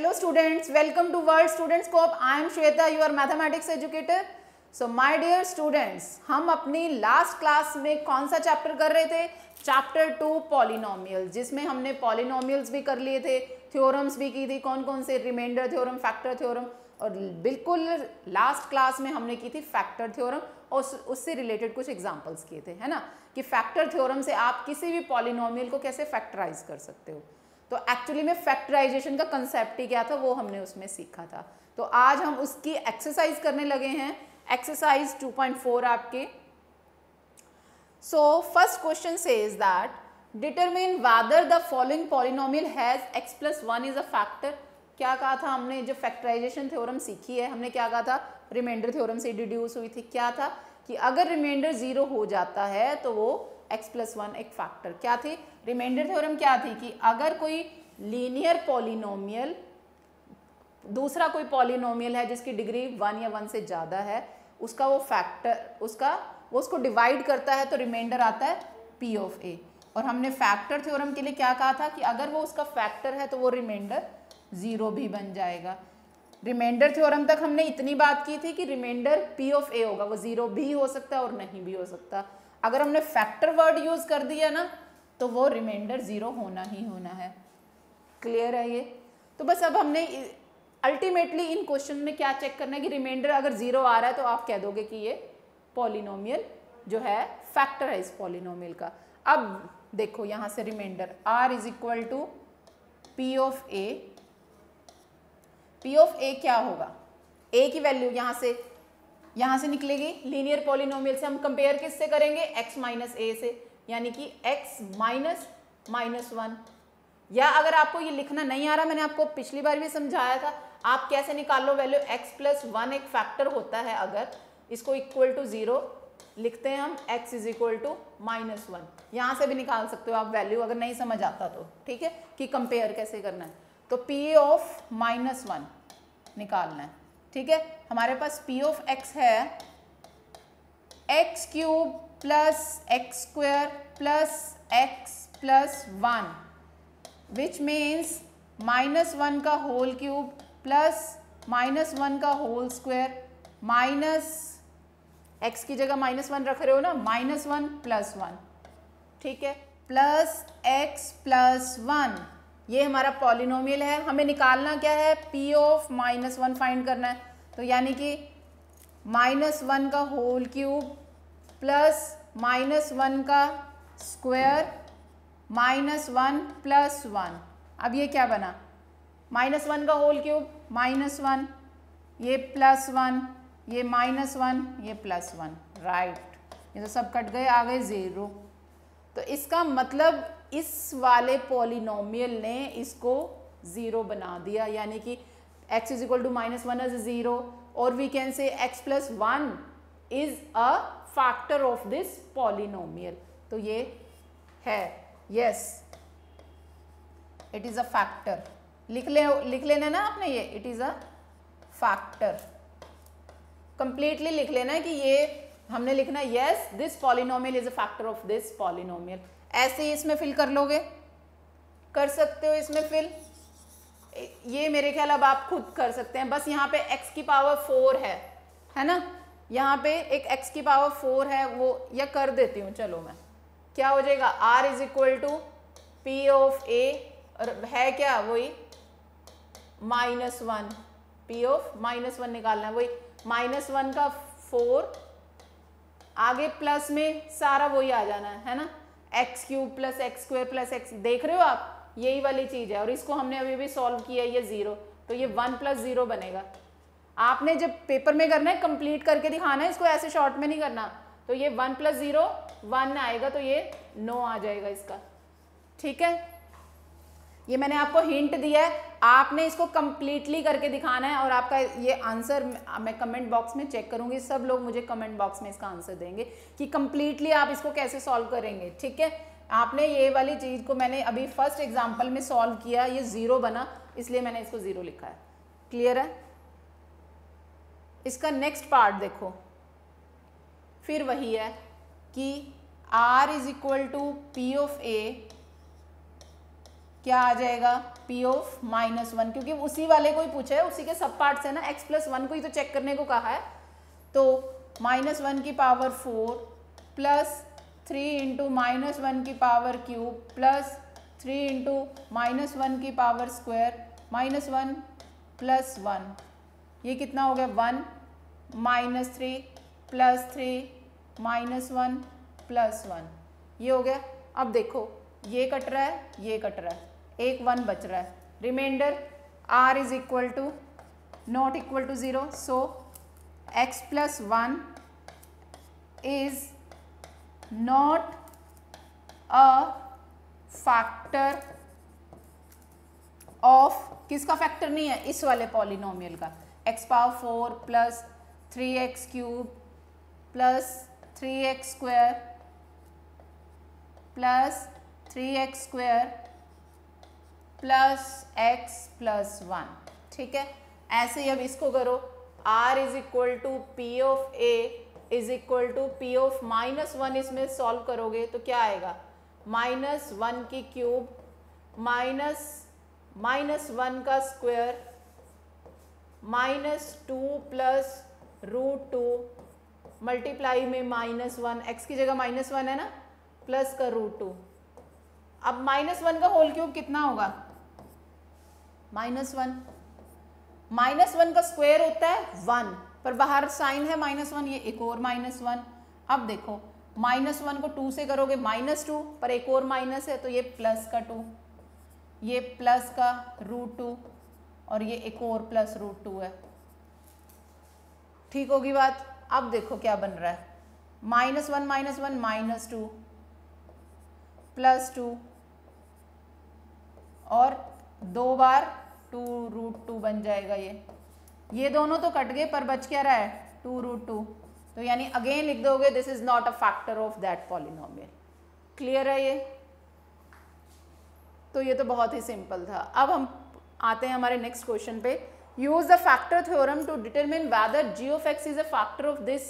Hello students, welcome to World Student Scope. I am Shweta, your mathematics educator. So my dear students, हम अपनी last class में कौन सा chapter कर रहे थे? चैप्टर 2 पॉलिनोमियल, जिसमें हमने पॉलिनोमियल्स भी कर लिए थे, थ्योरम्स भी की थी, कौन कौन से, रिमाइंडर थ्योरम, फैक्टर थ्योरम, और बिल्कुल लास्ट क्लास में हमने की थी फैक्टर थ्योरम और उससे रिलेटेड कुछ एग्जांपल्स किए थे, है ना, कि फैक्टर थ्योरम से आप किसी भी पॉलिनोमियल को कैसे फैक्टराइज कर सकते हो। तो एक्चुअली में फैक्टराइजेशन का कंसेप्ट ही क्या था वो हमने उसमें सीखा था। तो आज हम उसकी एक्सरसाइज करने लगे हैं, एक्सरसाइज 2.4 आपके। So first question says that determine whether the following polynomial has x + 1 is a factor. क्या कहा था हमने, जो फैक्टराइजेशन थ्योरम सीखी है हमने, क्या कहा था, रिमाइंडर थ्योरम से डिड्यूस हुई थी। क्या था कि अगर रिमाइंडर 0 हो जाता है तो वो x + 1 एक फैक्टर। क्या थी रिमाइंडर थ्योरम, क्या थी कि अगर कोई लीनियर पॉलिनोमियल, दूसरा कोई पॉलिनोमियल है जिसकी डिग्री 1 या 1 से ज़्यादा है, उसका वो फैक्टर, वो उसको डिवाइड करता है तो रिमाइंडर आता है p ऑफ a। और हमने फैक्टर थ्योरम के लिए क्या कहा था कि अगर वो उसका फैक्टर है तो वो रिमाइंडर 0 भी बन जाएगा। रिमाइंडर थ्योरम तक हमने इतनी बात की थी कि रिमाइंडर p ऑफ a होगा, वो 0 भी हो सकता है और नहीं भी हो सकता। अगर हमने फैक्टर वर्ड यूज कर दिया ना तो वो रिमाइंडर 0 होना ही होना है। क्लियर है ये? तो बस अब हमने अल्टीमेटली इन क्वेश्चन में क्या चेक करना है कि रिमाइंडर अगर 0 आ रहा है तो आप कह दोगे कि ये पॉलिनोमियल जो है फैक्टर है इस पॉलिनोमियल का। अब देखो यहां से reminder r = p of a। p of a क्या होगा, a की वैल्यू यहां से निकलेगी, लीनियर पॉलिनोमियल से हम कंपेयर किससे करेंगे, x - a से, यानी कि x - -1। या अगर आपको ये लिखना नहीं आ रहा, मैंने आपको पिछली बार भी समझाया था, आप कैसे निकाल लो वैल्यू, x + 1 एक फैक्टर होता है, अगर इसको = 0 लिखते हैं हम, x = -1, यहाँ से भी निकाल सकते हो आप वैल्यू अगर नहीं समझ आता तो, ठीक है, कि कंपेयर कैसे करना है। तो p ऑफ -1 निकालना है, ठीक है। हमारे पास p ऑफ x है x³ + x² + x + 1, which means -1 का होल क्यूब प्लस -1 का होल स्क्वायर, माइनस x की जगह -1 रख रहे हो ना, -1 + 1, ठीक है, प्लस x + 1। ये हमारा पॉलिनोमियल है, हमें निकालना क्या है, p ऑफ -1 फाइंड करना है। तो यानी कि -1 का होल क्यूब प्लस -1 का स्क्वायर, -1 + 1। अब ये क्या बना, -1 का होल क्यूब -1, ये +1, ये -1, ये +1, राइट। ये तो सब कट गए, आ गए 0। तो इसका मतलब इस वाले पॉलिनोमियल ने इसको 0 बना दिया, यानी कि x = -1 इज 0 और we can say x + 1 is a factor of this polynomial. तो ये है, yes, it is a factor. लिख लेना ना आपने, ये it is a factor, completely लिख लेना है कि ये हमने लिखना है yes this polynomial is a factor of this polynomial. ऐसे ही इसमें फिल कर लोगे, कर सकते हो इसमें फिल, ये मेरे ख्याल अब आप खुद कर सकते हैं। बस यहाँ पे x की पावर 4 है ना, यहाँ पे एक x की पावर 4 है, वो या कर देती हूँ, चलो मैं, क्या हो जाएगा, r = p ऑफ a, और है क्या वही -1, p ऑफ -1 निकालना है, वही -1 का 4, आगे प्लस में सारा वही आ जाना है ना, x³ + x² + x, देख रहे हो आप, यही वाली चीज है। और इसको हमने अभी भी सॉल्व किया, ये 0, तो ये 1 + 0 बनेगा। आपने जब पेपर में करना है कंप्लीट करके दिखाना है, इसको ऐसे शॉर्ट में नहीं करना। तो ये 1 + 0 1 आएगा, तो ये 9 आ जाएगा इसका, ठीक है। ये मैंने आपको हिंट दिया है, आपने इसको कंप्लीटली करके दिखाना है, और आपका ये आंसर मैं कमेंट बॉक्स में चेक करूंगी, सब लोग मुझे कमेंट बॉक्स में इसका आंसर देंगे कि कंप्लीटली आप इसको कैसे सॉल्व करेंगे, ठीक है। आपने ये वाली चीज को मैंने अभी फर्स्ट एग्जांपल में सॉल्व किया, ये 0 बना, इसलिए मैंने इसको 0 लिखा है। क्लियर है? इसका नेक्स्ट पार्ट देखो, फिर वही है कि r = p ऑफ a क्या आ जाएगा, p ऑफ -1, क्योंकि उसी वाले को ही पूछा है, उसी के सब पार्ट्स है ना, x + 1 को ही तो चेक करने को कहा है। तो -1 की पावर 4 प्लस 3 इंटू -1 की पावर क्यूब प्लस 3 इंटू -1 की पावर स्क्वायर -1 + 1, ये कितना हो गया 1 -3 + 3 -1 + 1, ये हो गया। अब देखो ये कट रहा है, ये कट रहा है, एक 1 बच रहा है, reminder r is equal to not equal to 0, so x + 1 is not a factor of, किसका फैक्टर नहीं है, इस वाले पॉलिनोमियल का, x⁴ plus 3x³ plus 3x² plus 3x² plus x + 1, ठीक है। ऐसे ही अब इसको करो, r is equal to p of a is equal to p of -1, इसमें सॉल्व करोगे तो क्या आएगा, -1 की क्यूब -1 का स्क्वायर -2 प्लस √2 मल्टीप्लाई में -1, x की जगह -1 है ना, प्लस का √2। अब -1 का होल क्यूब कितना होगा, -1, -1 का स्क्वायर होता है 1, पर बाहर साइन है -1, ये एक और -1। अब देखो -1 को 2 से करोगे -2, पर एक और माइनस है तो ये प्लस का 2, ये प्लस का √2 और ये एक और प्लस √2 है, ठीक होगी बात। अब देखो क्या बन रहा है, -1 -2 +2 और 2 बार 2√2 बन जाएगा, ये दोनों तो कट गए पर बच क्या रहा है 2√2, तो यानी अगेन लिख दोगे this is not a factor of that polynomial. Clear है ये? तो ये तो बहुत ही सिंपल था। अब हम आते हैं हमारे नेक्स्ट क्वेश्चन पे। Use the factor theorem to determine whether g of x is a factor of this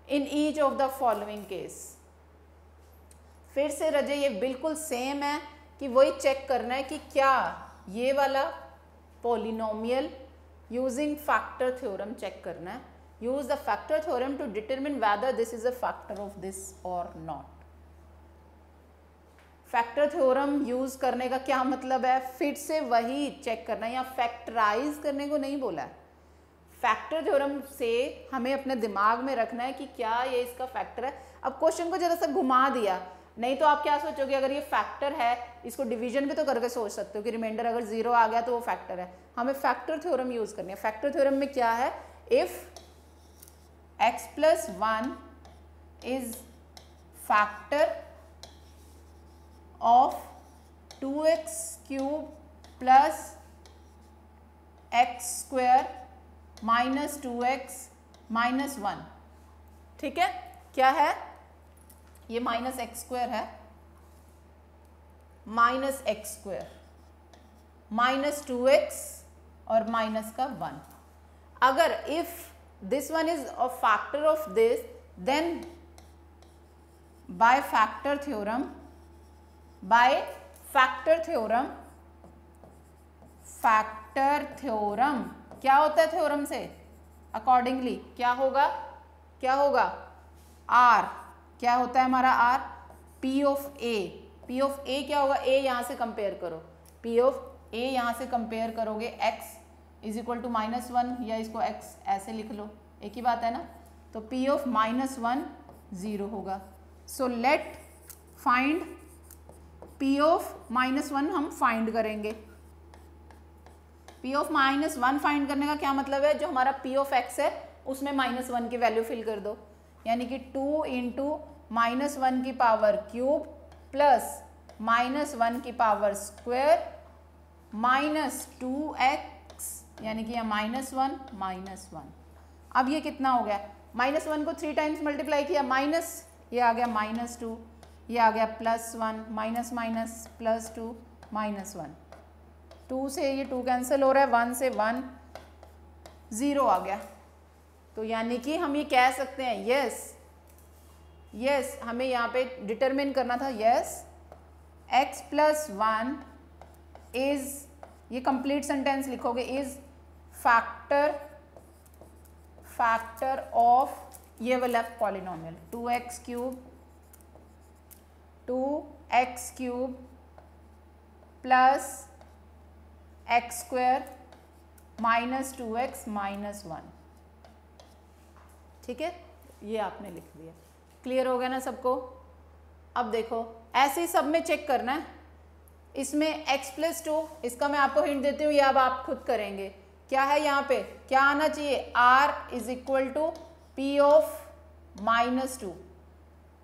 in each of the following case. फिर से रजे ये बिल्कुल सेम है कि वही चेक करना है कि क्या ये वाला polynomial using factor theorem check करना है। Use the factor theorem to determine whether this is a factor of this और नॉट। फैक्टर थ्योरम यूज करने का क्या मतलब है, फिर से वही चेक करना है, या फैक्टराइज करने को नहीं बोला है। फैक्टर थ्योरम से हमें अपने दिमाग में रखना है कि क्या ये इसका फैक्टर है। अब क्वेश्चन को जरा सा घुमा दिया, नहीं तो आप क्या सोचोगे, अगर ये फैक्टर है इसको डिवीजन भी तो करके सोच सकते हो कि रिमाइंडर अगर 0 आ गया तो वो फैक्टर है। हमें फैक्टर थ्योरम यूज करनी है। फैक्टर थ्योरम में क्या है, if x + 1 is factor of 2x³ plus x² minus 2x minus 1, ठीक है। क्या है ये, -x² है, -x² -2x और माइनस का 1। अगर if this one is a factor of this, then by factor theorem क्या होता है थ्योरम से, अकॉर्डिंगली क्या होगा r, क्या होता है हमारा r, p ऑफ a क्या होगा, a यहां से कंपेयर करो, p ऑफ a यहां से कंपेयर करोगे x इज इक्वल टू -1, या इसको x ऐसे लिख लो, एक ही बात है ना। तो p ऑफ -1 0 होगा। So let find p of -1, हम फाइंड करेंगे। p ऑफ -1 फाइंड करने का क्या मतलब है, जो हमारा p ऑफ x है उसमें -1 की वैल्यू फिल कर दो, यानी कि 2 इंटू -1 की पावर क्यूब प्लस -1 की पावर स्क्वायर -2x, यानी कि -1 -1। अब ये कितना हो गया, -1 को 3 टाइम्स मल्टीप्लाई किया, माइनस, ये आ गया -2, ये आ गया +1, माइनस माइनस +2 -1, 2 से ये 2 कैंसिल हो रहा है, 1 से 1 0 आ गया। तो यानी कि हम ये कह सकते हैं यस हमें यहाँ पे डिटरमिन करना था, यस x + 1 इज, ये कंप्लीट सेंटेंस लिखोगे, इज फैक्टर ऑफ ये वाला polynomial 2x cube plus x square minus 2x minus 1। ठीक है, ये आपने लिख दिया। क्लियर हो गया ना सबको? अब देखो ऐसे ही सब में चेक करना है। इसमें x+2, इसका मैं आपको हिंट देती हूँ, ये अब आप खुद करेंगे। क्या है यहाँ पे, क्या आना चाहिए, r is equal to p of -2।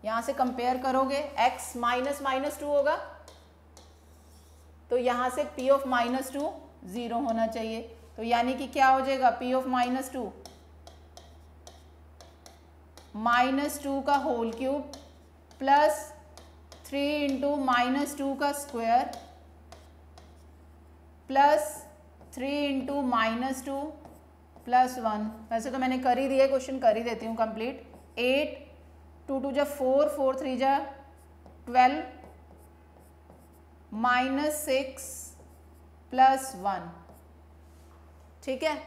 यहाँ से कंपेयर करोगे x माइनस -2 होगा, तो यहाँ से p ऑफ -2 0 होना चाहिए। तो यानी कि क्या हो जाएगा, p ऑफ -2 -2 का होल क्यूब प्लस 3 इंटू -2 का स्क्वायर प्लस 3 इंटू -2 प्लस 1। वैसे तो मैंने कर ही दिया, क्वेश्चन कर ही देती हूँ कंप्लीट। 8 2 2 जा 4 4 3 जा 12 -6 प्लस 1। ठीक है,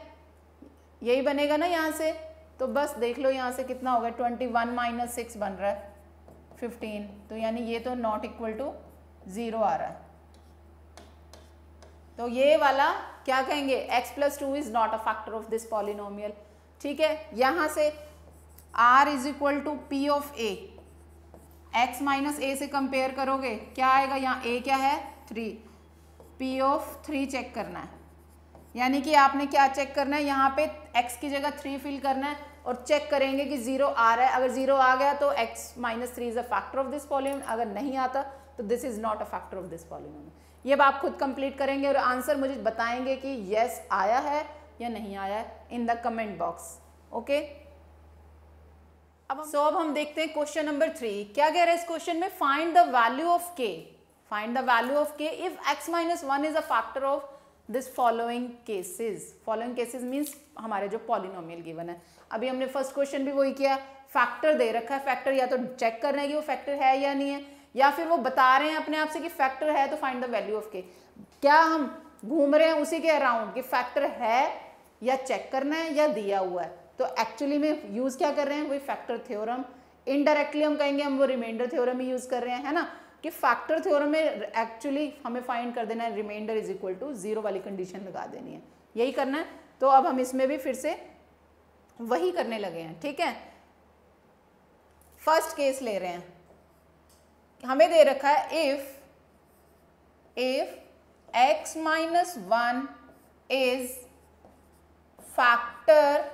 यही बनेगा ना यहाँ से। तो बस देख लो यहाँ से कितना होगा, 21 माइनस 6 बन रहा है 15। तो यानी ये तो नॉट इक्वल टू 0 आ रहा है। तो ये वाला क्या कहेंगे, x+2 is not a factor of this polynomial. ठीक है, यहां से r is equal to p of a, x minus a से कंपेयर करोगे क्या आएगा, यहाँ a क्या है 3, p ऑफ 3 चेक करना है। यानी कि आपने क्या चेक करना है, यहाँ पे x की जगह 3 फिल करना है और चेक करेंगे कि 0 आ रहा है। अगर 0 आ गया तो x minus 3 is a factor of this polynomial, अगर नहीं आता तो this is not a factor of this polynomial. ये अब आप खुद कंप्लीट करेंगे और आंसर मुझे बताएंगे कि यस आया है या नहीं आया है in the comment box. Okay, अब हम देखते हैं क्वेश्चन नंबर 3। क्या कह रहा है इस क्वेश्चन में, find the value of k, find the value of k if x minus 1 is a factor of this following cases. Following cases means हमारे जो पॉलिनोमियल गिवन है। अभी हमने फर्स्ट क्वेश्चन भी वही किया, फैक्टर दे रखा है, फैक्टर या तो चेक करना है कि वो फैक्टर है या नहीं है, या फिर वो बता रहे हैं अपने आप से कि फैक्टर है तो फाइंड द वैल्यू ऑफ के। क्या हम घूम रहे हैं उसी के अराउंड कि फैक्टर है या चेक करना है या दिया हुआ है। तो एक्चुअली में यूज क्या कर रहे हैं, वही फैक्टर थ्योरम। इनडायरेक्टली हम कहेंगे हम वो रिमाइंडर थ्योरम ही यूज कर रहे हैं, है ना, कि फैक्टर थ्योरम में एक्चुअली हमें फाइंड कर देना है रिमाइंडर इज इक्वल टू 0 वाली कंडीशन लगा देनी है, यही करना है। तो अब हम इसमें भी फिर से वही करने लगे हैं। ठीक है, फर्स्ट केस ले रहे हैं, हमें दे रखा है if x minus 1 is factor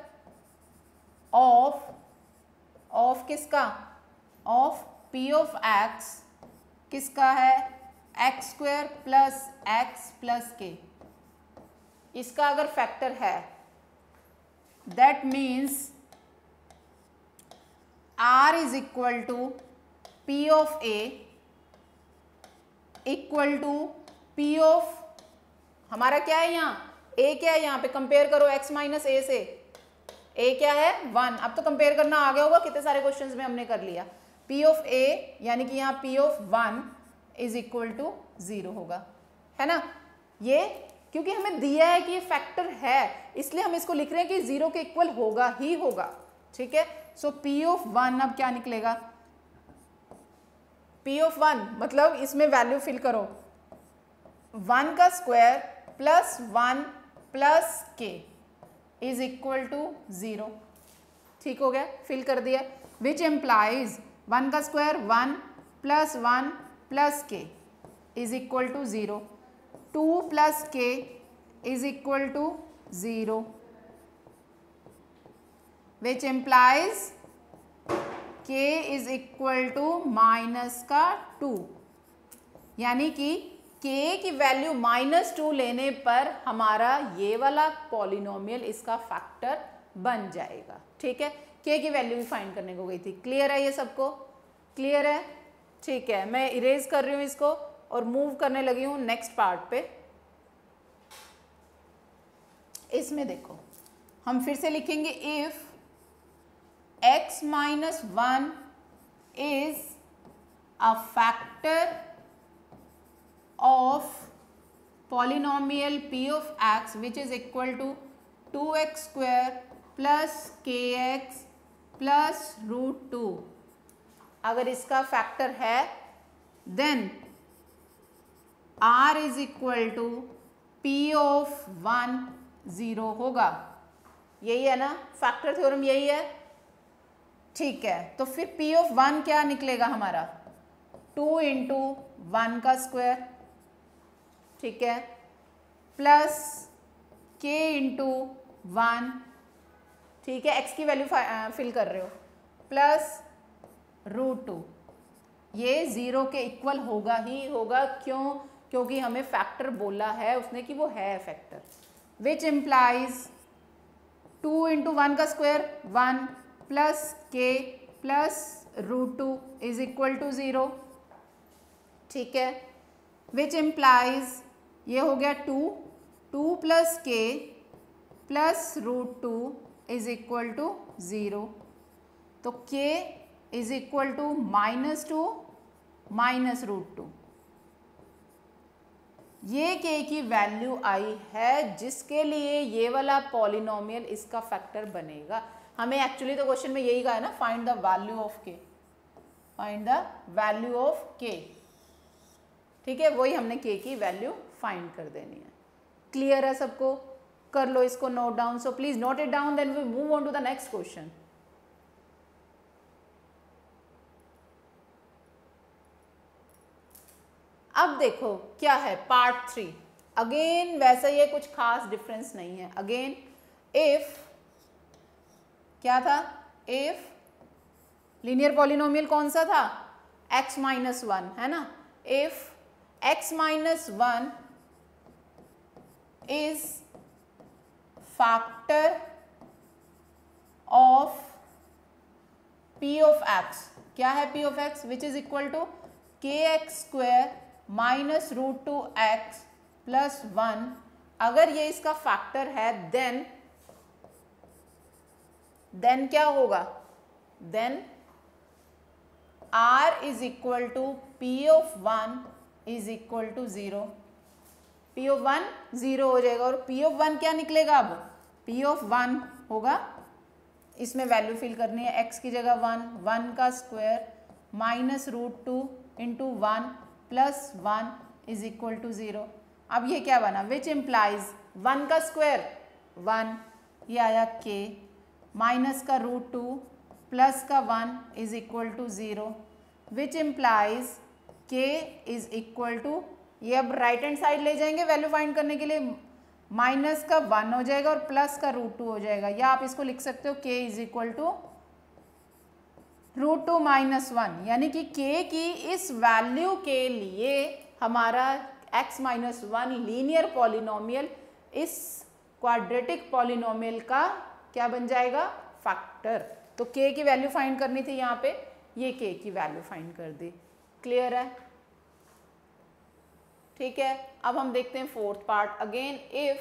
of किसका, ऑफ p ऑफ x, किसका है, x square plus x plus k। इसका अगर फैक्टर है that means r is equal to p of a equal to p of, हमारा क्या है यहाँ a क्या है, यहाँ पे कंपेयर करो x माइनस a से, a क्या है 1। अब तो कंपेयर करना आ गया होगा, कितने सारे क्वेश्चंस में हमने कर लिया। p ऑफ a यानी कि यहाँ p of 1 is equal to 0 होगा, है ना। ये क्योंकि हमें दिया है कि ये फैक्टर है इसलिए हम इसको लिख रहे हैं कि 0 के इक्वल होगा ही होगा। ठीक है, सो p ऑफ 1 अब क्या निकलेगा, p ऑफ 1 मतलब इसमें वैल्यू फिल करो, 1 का square plus 1 plus k is equal to 0। ठीक हो गया, फिल कर दिया, विच एम्प्लाइज 1 का square 1 plus 1 plus k is equal to 0, 2 plus k is equal to 0, which implies k is equal to minus का 2। यानी कि k की वैल्यू -2 लेने पर हमारा ये वाला पॉलिनोमियल इसका फैक्टर बन जाएगा। ठीक है, k की वैल्यू भी फाइंड करने को गई थी। क्लियर है ये सबको, क्लियर है। ठीक है, मैं इरेज कर रही हूँ इसको और मूव करने लगी हूँ नेक्स्ट पार्ट पे। इसमें देखो हम फिर से लिखेंगे if x minus 1 is a factor of polynomial p of x which is equal to 2x square plus kx plus √2, अगर इसका फैक्टर है then r is equal to p of 1 0 होगा। यही है ना, फैक्टर थ्योरम यही है। ठीक है, तो फिर p ऑफ 1 क्या निकलेगा हमारा, 2 इंटू 1 का स्क्वायर, ठीक है, प्लस k इंटू 1, ठीक है, x की वैल्यू फिल कर रहे हो, प्लस √2। ये 0 के इक्वल होगा ही होगा, क्यों, क्योंकि हमें फैक्टर बोला है उसने कि वो है फैक्टर, विच इम्प्लाइज 2 इंटू 1 का square 1 plus k plus √2 is equal to 0, ठीक है, विच इम्प्लाइज ये हो गया 2 plus k plus √2 is equal to 0, तो k is equal to -2 minus √2। ये k की वैल्यू आई है जिसके लिए ये वाला पॉलिनोमियल इसका फैक्टर बनेगा। हमें एक्चुअली तो क्वेश्चन में यही कहा है ना, find the value of k, find the value of k, ठीक है, वही हमने k की वैल्यू फाइंड कर देनी है। क्लियर है सबको, कर लो इसको note down. So please note it down, then we move on to the next question. अब देखो क्या है पार्ट 3। अगेन वैसा ही है, कुछ खास डिफरेंस नहीं है। अगेन इफ क्या था, इफ लीनियर पॉलिनोमियल कौन सा था, x माइनस 1 है ना, if x minus 1 is factor of p of x, क्या है p of x, which is equal to kx square minus √2x plus 1, अगर ये इसका फैक्टर है देन क्या होगा, then r is equal to p of 1 is equal to 0, p of 1 0 हो जाएगा, और p ऑफ 1 क्या निकलेगा, अब p ऑफ 1 होगा, इसमें वैल्यू फिल करनी है, x की जगह 1 का square minus √2 into 1 plus 1 is equal to 0। अब ये क्या बना, विच इम्प्लाइज 1 का स्क्वायर 1, ये आया k, माइनस का √2 प्लस का 1 is equal to 0, which implies k is equal to, ये अब राइट हैंड साइड ले जाएंगे वैल्यू फाइंड करने के लिए, माइनस का 1 हो जाएगा और प्लस का √2 हो जाएगा, या आप इसको लिख सकते हो k is equal to √2 minus 1, यानी कि k की इस वैल्यू के लिए हमारा x माइनस 1 लीनियर पॉलिनोमियल इस क्वाड्रेटिक पॉलिनोमियल का क्या बन जाएगा, फैक्टर। तो k की वैल्यू फाइंड करनी थी यहाँ पे, ये k की वैल्यू फाइंड कर दी। क्लियर है, ठीक है। अब हम देखते हैं fourth part. Again if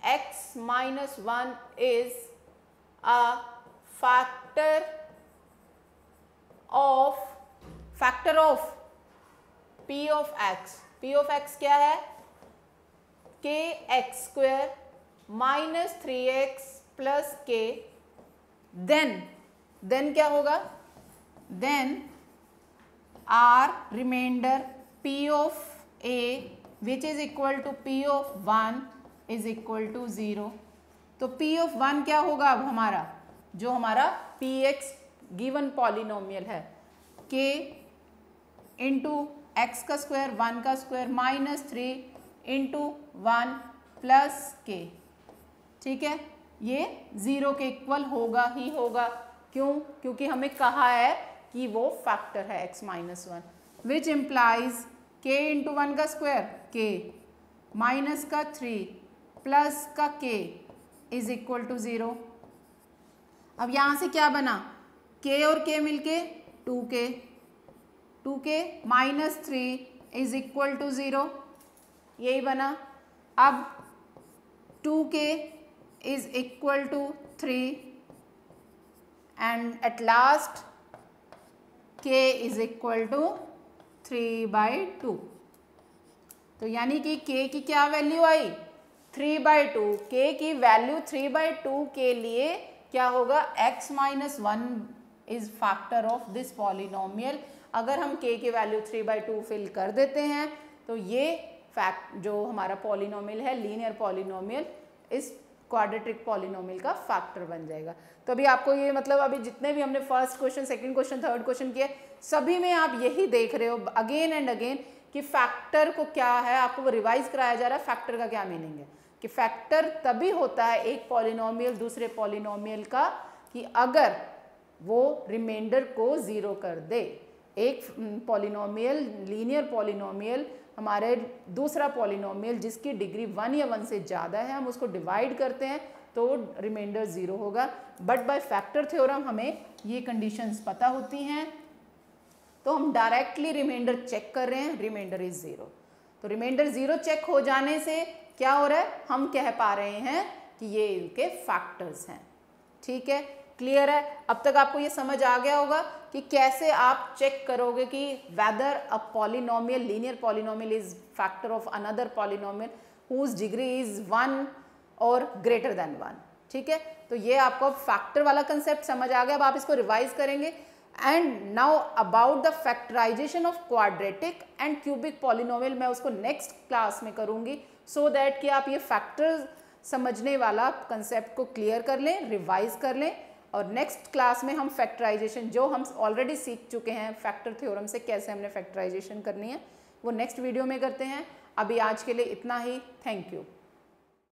x minus 1 is a factor of p of x, p of x क्या है, kx square minus 3x plus k, then क्या होगा, then r remainder p of a which is equal to p of 1 is equal to 0। तो p of 1 क्या होगा अब हमारा, जो हमारा px गिवन पॉलिनोमियल है, k इंटू एक्स का स्क्वायर 1 का square minus 3 into 1 plus k, ठीक है, ये 0 के इक्वल होगा ही होगा, क्यों, क्योंकि हमें कहा है कि वो फैक्टर है x माइनस 1, विच इम्प्लाइज k इंटू 1 का स्क्वायर k माइनस का 3 प्लस का k इज इक्वल टू 0। अब यहाँ से क्या बना, k और k मिलके 2k minus 3 is equal to 0, यही बना। अब 2k is equal to 3 and at last k is equal to 3/2। तो यानी कि k की क्या वैल्यू आई 3/2। k की वैल्यू 3/2 के लिए क्या होगा x minus 1 is factor of this polynomial. अगर हम k की वैल्यू 3/2 फिल कर देते हैं तो ये फैक्ट जो हमारा पॉलिनोमियल है लीनियर पॉलिनोमियल इस क्वाड्रेटिक पॉलिनोमियल का फैक्टर बन जाएगा। तो अभी आपको ये मतलब अभी जितने भी हमने first question, second question, third question किए सभी में आप यही देख रहे हो अगेन एंड अगेन कि फैक्टर को क्या है, आपको वो रिवाइज कराया जा रहा है फैक्टर का क्या मीनिंग है। कि फैक्टर तभी होता है एक पॉलिनोमियल दूसरे पॉलिनोमियल का कि अगर वो रिमाइंडर को जीरो कर दे। एक पॉलिनोमियल लीनियर पॉलिनोमियल हमारे दूसरा पॉलिनोमियल जिसकी डिग्री 1 या 1 से ज़्यादा है, हम उसको डिवाइड करते हैं तो रिमाइंडर ज़ीरो होगा। बट बाय फैक्टर थ्योरम हमें ये कंडीशंस पता होती हैं, तो हम डायरेक्टली रिमाइंडर चेक कर रहे हैं, रिमाइंडर इज ज़ीरो। तो रिमाइंडर ज़ीरो चेक हो जाने से क्या हो रहा है, हम कह पा रहे हैं कि ये इनके फैक्टर्स हैं। ठीक है, क्लियर है। अब तक आपको ये समझ आ गया होगा कि कैसे आप चेक करोगे कि whether a polynomial linear polynomial is factor of another polynomial whose degree is 1 और ग्रेटर देन 1। ठीक है, तो ये आपको फैक्टर वाला कंसेप्ट समझ आ गया। अब आप इसको रिवाइज करेंगे। And now about the factorisation of quadratic and cubic polynomial मैं उसको नेक्स्ट क्लास में करूंगी, सो दैट कि आप ये फैक्टर समझने वाला कंसेप्ट को क्लियर कर लें, रिवाइज कर लें। और नेक्स्ट क्लास में हम फैक्टराइजेशन जो हम ऑलरेडी सीख चुके हैं फैक्टर थ्योरम से कैसे हमने फैक्टराइजेशन करनी है वो नेक्स्ट वीडियो में करते हैं। अभी आज के लिए इतना ही। Thank you.